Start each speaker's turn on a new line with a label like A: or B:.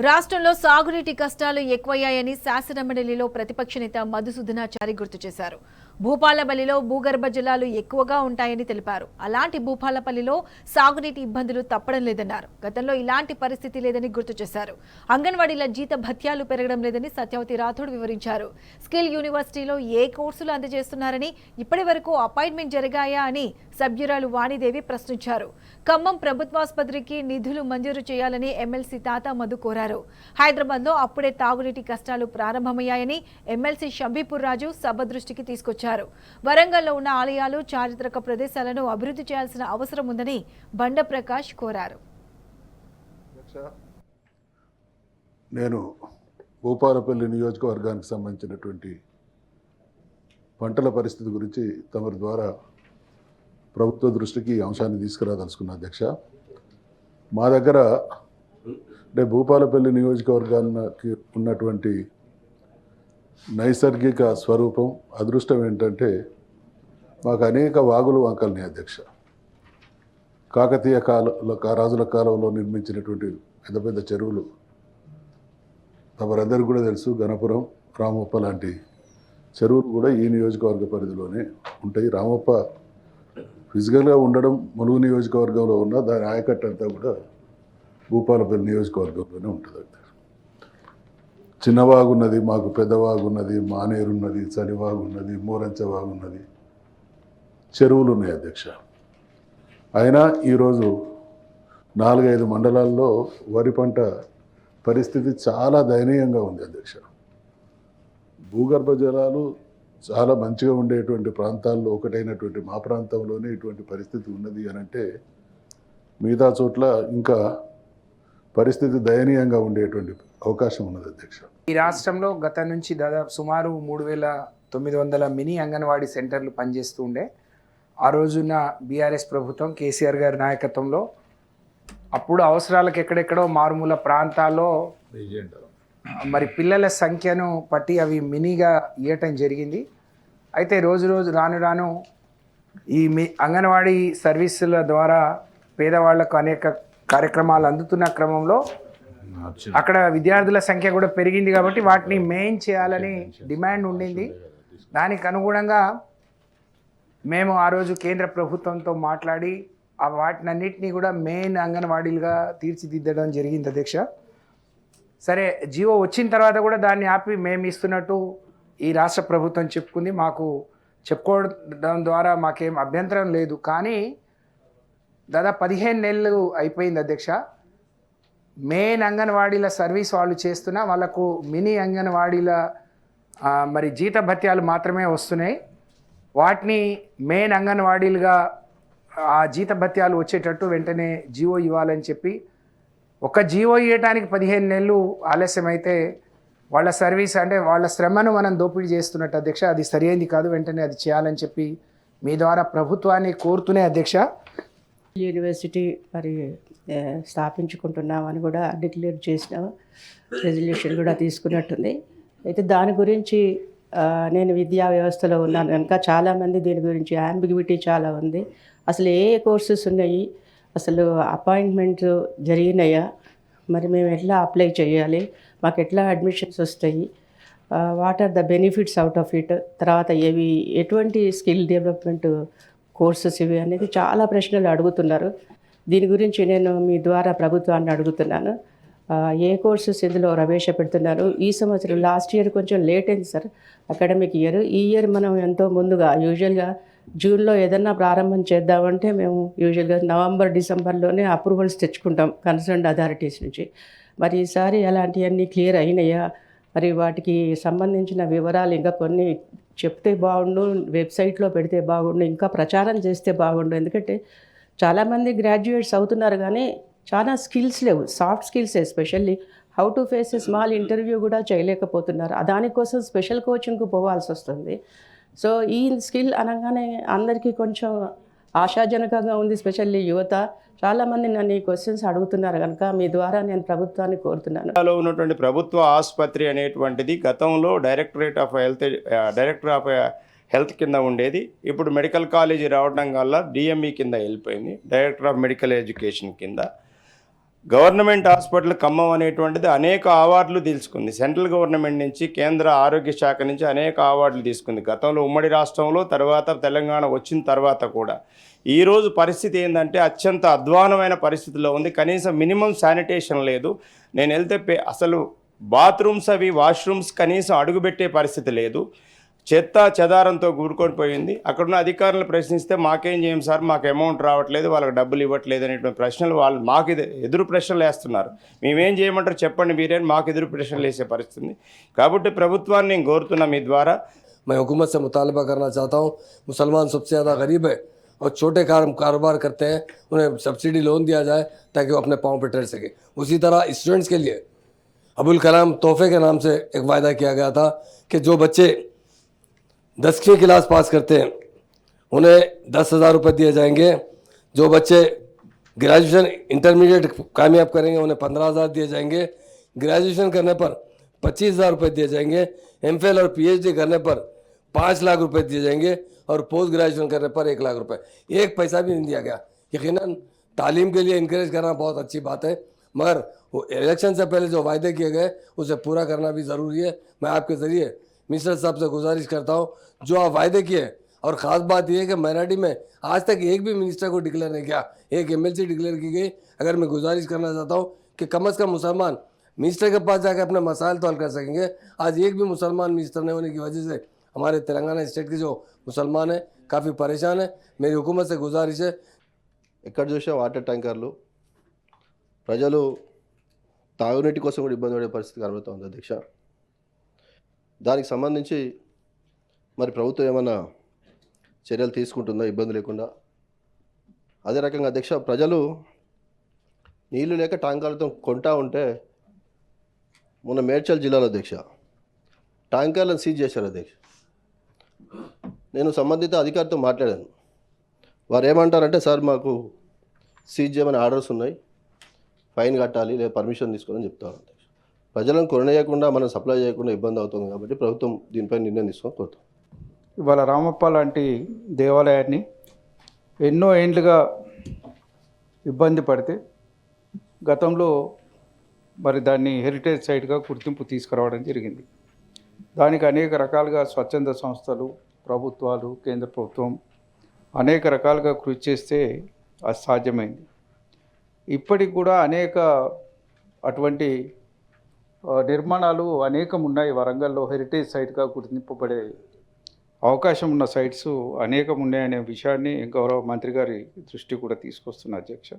A: రాష్ట్రంలో సాగునీటి కష్టాలు ఎక్కువయ్యాయని శాసనమండలిలో ప్రతిపక్ష నేత మధుసూదనాచారి గుర్తు చేశారు. భూపాలపల్లిలో భూగర్భ జలాలు ఎక్కువగా ఉంటాయని తెలిపారు. అలాంటి భూపాలపల్లిలో సాగునీటి ఇబ్బందులు తప్పడం లేదన్నారు. గతంలో ఇలాంటి పరిస్థితి లేదని గుర్తు చేశారు. అంగన్వాడీల జీత భత్యాలు పెరగడం లేదని సత్యవతి రాథోడ్ వివరించారు. స్కిల్ యూనివర్సిటీలో ఏ కోర్సులు అందజేస్తున్నారని, ఇప్పటి వరకు అపాయింట్మెంట్ జరిగాయా అని సభ్యురాలు వాణిదేవి ప్రశ్నించారు. ఖమ్మం ప్రభుత్వాసుపత్రికి నిధులు మంజూరు చేయాలని ఎమ్మెల్సీ తాతా మధు కోరారు. హైదరాబాద్లో అప్పుడే తాగునీటి కష్టాలు ప్రారంభమయ్యాయని ఎమ్మెల్సీ షంబీపూర్ రాజు సభ దృష్టికి తీసుకొచ్చారు. వరంగల్లో ఉన్న ఆలయాలు, చారిత్రక ప్రదేశాలను అభివృద్ధి చేయాల్సిన అవసరం ఉందని బండ ప్రకాష్ కోరారు.
B: నేను భూపాలపల్లి నియోజకవర్గానికి సంబంధించినటువంటి పంటల పరిస్థితి గురించి తమరి ద్వారా ప్రభుత్వ దృష్టికి అంశాన్ని తీసుకురాదలుచుకున్న అధ్యక్ష. మా దగ్గర అంటే భూపాలపల్లి నియోజకవర్గానికి ఉన్నటువంటి నైసర్గిక స్వరూపం, అదృష్టం ఏంటంటే మాకు అనేక వాగులు వంకల్ని అధ్యక్ష. కాకతీయ రాజుల కాలంలో నిర్మించినటువంటి పెద్ద పెద్ద చెరువులు తమరందరికీ కూడా తెలుసు. గణపురం, రామప్ప లాంటి చెరువులు కూడా ఈ నియోజకవర్గ పరిధిలోనే ఉంటాయి. రామప్ప ఫిజికల్గా ఉండడం ములుగు నియోజకవర్గంలో ఉన్న దాని ఆయకట్టు అంతా కూడా భూపాలపల్లి నియోజకవర్గంలోనే ఉంటుంది. చిన్నవాగు ఉన్నది, మాకు పెద్దవాగు ఉన్నది, మానేరు ఉన్నది, చలివాగు ఉన్నది, మూరంచవాగు ఉన్నది, చెరువులు ఉన్నాయి అధ్యక్ష. అయినా ఈరోజు 4-5 మండలాల్లో వరి పంట పరిస్థితి చాలా దయనీయంగా ఉంది అధ్యక్ష. భూగర్భ జలాలు చాలా మంచిగా ఉండేటువంటి ప్రాంతాల్లో ఒకటైనటువంటి మా ప్రాంతంలోనే ఇటువంటి పరిస్థితి ఉన్నది అని అంటే మిగతా చోట్ల ఇంకా పరిస్థితి దయనీయంగా ఉండేటువంటి అవకాశం ఉన్నది అధ్యక్ష.
C: ఈ రాష్ట్రంలో గత నుంచి దాదాపు సుమారు 3,900 మినీ అంగన్వాడీ సెంటర్లు పనిచేస్తూ ఉండే. ఆ రోజున బీఆర్ఎస్ ప్రభుత్వం కేసీఆర్ గారి నాయకత్వంలో అప్పుడు అవసరాలకు ఎక్కడెక్కడో మారుమూల ప్రాంతాల్లో మరి పిల్లల సంఖ్యను పట్టి అవి మినీగా ఇవ్వటం జరిగింది. అయితే రోజు రాను రాను ఈ అంగన్వాడీ సర్వీసుల ద్వారా పేదవాళ్లకు అనేక కార్యక్రమాలు అందుతున్న క్రమంలో అక్కడ విద్యార్థుల సంఖ్య కూడా పెరిగింది. కాబట్టి వాటిని మెయిన్ చేయాలని డిమాండ్ ఉండింది. దానికి అనుగుణంగా మేము ఆ రోజు కేంద్ర ప్రభుత్వంతో మాట్లాడి వాటినన్నిటినీ కూడా మెయిన్ అంగన్వాడీలుగా తీర్చిదిద్దడం జరిగింది అధ్యక్ష. సరే, జియో వచ్చిన తర్వాత కూడా దాన్ని ఆపి మేము ఇస్తున్నట్టు ఈ రాష్ట్ర ప్రభుత్వం చెప్పుకుంది. మాకు చెప్పుకోవడం ద్వారా మాకేం అభ్యంతరం లేదు. కానీ దాదాపు 15 నెలలు అయిపోయింది అధ్యక్ష. మెయిన్ అంగన్వాడీల సర్వీస్ వాళ్ళు చేస్తున్నా వాళ్ళకు మినీ అంగన్వాడీల మరి జీత భత్యాలు మాత్రమే వస్తున్నాయి. వాటిని మెయిన్ అంగన్వాడీలుగా ఆ జీత భత్యాలు వచ్చేటట్టు వెంటనే జియో ఇవ్వాలని చెప్పి, ఒక జియో ఇవ్వడానికి 15 నెలలు ఆలస్యమైతే వాళ్ళ సర్వీస్ అంటే వాళ్ళ శ్రమను మనం దోపిడీ చేస్తున్నట్టు అధ్యక్ష. అది సరైనది కాదు. వెంటనే అది చేయాలని చెప్పి మీ ద్వారా ప్రభుత్వాన్ని కోరుతూనే అధ్యక్ష
D: యూనివర్సిటీ మరి స్థాపించుకుంటున్నామని కూడా డిక్లేర్ చేసిన రెజల్యూషన్ కూడా తీసుకున్నట్టుంది. అయితే దాని గురించి నేను విద్యా వ్యవస్థలో ఉన్నాను కనుక చాలామంది దీని గురించి యాంబిగ్విటీ చాలా ఉంది. అసలు ఏ కోర్సెస్ ఉన్నాయి, అసలు అపాయింట్మెంట్ జరిగినాయా, మరి మేము ఎట్లా అప్లై చేయాలి, మాకు ఎట్లా అడ్మిషన్స్ వస్తాయి, what are the benefits out of it, తర్వాత ఎటువంటి స్కిల్ డెవలప్మెంట్ కోర్సెస్ ఇవి అనేది చాలా ప్రశ్నలు అడుగుతున్నారు. దీని గురించి నేను మీ ద్వారా ప్రభుత్వాన్ని అడుగుతున్నాను. ఏ కోర్సెస్ ఇందులో ప్రవేశపెడుతున్నారు? ఈ సంవత్సరం లాస్ట్ ఇయర్ కొంచెం లేట్ అయింది సార్ అకాడమిక్ ఇయర్. ఈ ఇయర్ మనం ఎంతో ముందుగా యూజువల్గా జూన్లో ఏదన్నా ప్రారంభం చేద్దామంటే మేము యూజువల్గా నవంబర్ డిసెంబర్లోనే అప్రూవల్స్ తెచ్చుకుంటాం కన్సర్న్డ్ అథారిటీస్ నుంచి. మరి ఈసారి అలాంటివన్నీ క్లియర్ అయినాయా? మరి వాటికి సంబంధించిన వివరాలు ఇంకా కొన్ని చెప్తే బాగుండు, వెబ్సైట్లో పెడితే బాగుండు, ఇంకా ప్రచారం చేస్తే బాగుండు. ఎందుకంటే చాలామంది గ్రాడ్యుయేట్స్ అవుతున్నారు కానీ చాలా స్కిల్స్ లేవు, soft skills especially how to face a small interview కూడా చేయలేకపోతున్నారు. దానికోసం స్పెషల్ కోచింగ్కి పోవాల్సి వస్తుంది. సో ఈ స్కిల్ అనగానే అందరికీ కొంచెం ఆశాజనకంగా ఉంది. స్పెషల్లీ యువత చాలామంది నన్ను ఈ క్వశ్చన్స్ అడుగుతున్నారు కనుక మీ ద్వారా నేను ప్రభుత్వాన్ని కోరుతున్నాను.
E: ఉన్నటువంటి ప్రభుత్వ ఆసుపత్రి అనేటువంటిది గతంలో డైరెక్టర్ ఆఫ్ హెల్త్ కింద ఉండేది. ఇప్పుడు మెడికల్ కాలేజీ రావడం వల్ల డిఎంఈ కింద వెళ్ళిపోయింది, డైరెక్టర్ ఆఫ్ మెడికల్ ఎడ్యుకేషన్ కింద. గవర్నమెంట్ హాస్పిటల్ ఖమ్మం అనేటువంటిది అనేక అవార్డులు తీసుకుంది. సెంట్రల్ గవర్నమెంట్ నుంచి, కేంద్ర ఆరోగ్య శాఖ నుంచి అనేక అవార్డులు తీసుకుంది గతంలో ఉమ్మడి రాష్ట్రంలో, తర్వాత తెలంగాణ వచ్చిన తర్వాత కూడా. ఈరోజు పరిస్థితి ఏంటంటే అత్యంత అధ్వానమైన పరిస్థితిలో ఉంది. కనీసం మినిమం శానిటేషన్ లేదు. నేను వెళ్తే అసలు బాత్రూమ్స్ అవి వాష్రూమ్స్ కనీసం అడుగుపెట్టే పరిస్థితి లేదు. చెత్త చెదారంతో కూడుకొని పోయింది. అక్కడున్న అధికారులను ప్రశ్నిస్తే మాకేం చేయం సార్, మాకు అమౌంట్ రావట్లేదు, వాళ్ళకి డబ్బులు ఇవ్వట్లేదు అనేటువంటి ప్రశ్నలు వాళ్ళు మాకు ఎదురు ప్రశ్నలు వేస్తున్నారు. మేమేం చేయమంటారు చెప్పండి మీరేం, మాకు ఎదురు ప్రశ్నలు వేసే పరిస్థితి. కాబట్టి ప్రభుత్వాన్ని నేను కోరుతున్నా మీ ద్వారా,
F: मैं हुकूमत से मुतालबा करना चाहता हूँ। मुसलमान सबसे ज़्यादा गरीब है और छोटे कारोबार करते हैं, उन्हें सब्सिडी लोन दिया जाए ताकि वो अपने पाँव पर ठहर सके। उसी तरह स्टूडेंट्स के लिए अबुल कलाम तोहफे के नाम से एक वायदा किया गया था कि जो बच्चे 10वीं क्लास पास करते हैं उन्हें 10,000 रुपये दिए जाएंगे। जो बच्चे ग्रेजुएशन इंटरमीडिएट कामयाब करेंगे उन्हें 15,000 दिए जाएंगे। ग्रेजुएशन करने पर 25,000 रुपये दिए जाएंगे। एमफिल और पीएचडी करने पर 5 लाख रुपए दिए जाएंगे और पोस्ट ग्रेजुएशन करने पर 1 लाख रुपए। एक पैसा भी नहीं दिया गया। यकीनन तालीम के लिए इनकरेज करना बहुत अच्छी बात है, मगर वो इलेक्शन से पहले जो वायदे किए गए उसे पूरा करना भी ज़रूरी है। मैं आपके ज़रिए मिनिस्टर साहब से गुजारिश करता हूँ, जो आप वायदे किए, और ख़ास बात यह है कि माइनॉरिटी में आज तक एक भी मिनिस्टर को डिक्लेयर नहीं किया, एक एमएलसी डिक्लेयर की गई। अगर मैं गुजारिश करना चाहता हूँ कि कम से कम मुसलमान मिनिस्टर के पास जाकर अपने मसाइल तो हल कर सकेंगे। आज एक भी मुसलमान मिनिस्टर नहीं होने की वजह से हमारे तेलंगाना स्टेट के जो मुसलमान हैं काफ़ी परेशान हैं। मेरी हुकूमत से गुजारिश है,
G: ఎక్కడ చూసా వాటర్ ట్యాంకర్లు, ప్రజలు తాగునీటి కోసం కూడా ఇబ్బంది పడే పరిస్థితి కనబడుతోంది అధ్యక్ష. దానికి సంబంధించి మరి ప్రభుత్వం ఏమైనా చర్యలు తీసుకుంటుందా ఇబ్బంది లేకుండా? అదే రకంగా అధ్యక్ష, ప్రజలు నీళ్లు లేక ట్యాంకర్లతో కొంటా ఉంటే మొన్న మేడ్చల్ జిల్లాలో అధ్యక్ష ట్యాంకర్లను సీజ్ చేశారు అధ్యక్ష. నేను సంబంధిత అధికారితో మాట్లాడాను. వారు ఏమంటారంటే, సార్ మాకు సీజ్ చేయమని ఆర్డర్స్ ఉన్నాయి, ఫైన్ కట్టాలి లేదా పర్మిషన్ తీసుకోవాలని చెప్తారు అధ్యక్ష. ప్రజలను కొనలేయకుండా మనం సప్లై చేయకుండా ఇబ్బంది అవుతుంది కాబట్టి ప్రభుత్వం దీనిపై నిర్ణయం తీసుకొని కోరుతాం.
C: ఇవాళ రామప్ప లాంటి దేవాలయాన్ని ఎన్నో ఏండ్లుగా ఇబ్బంది పడితే గతంలో మరి దాన్ని హెరిటేజ్ సైట్గా గుర్తింపు తీసుకురావడం జరిగింది. దానికి అనేక రకాలుగా స్వచ్ఛంద సంస్థలు, ప్రభుత్వాలు, కేంద్ర ప్రభుత్వం అనేక రకాలుగా కృషి చేస్తే అది సాధ్యమైంది. ఇప్పటికి కూడా అనేక అటువంటి నిర్మాణాలు అనేకం ఉన్నాయి. వరంగల్లో హెరిటేజ్ సైట్గా గుర్తింపబడే అవకాశం ఉన్న సైట్స్ అనేకం ఉన్నాయనే విషయాన్ని గౌరవ మంత్రి గారి దృష్టి కూడా తీసుకొస్తున్న అధ్యక్ష.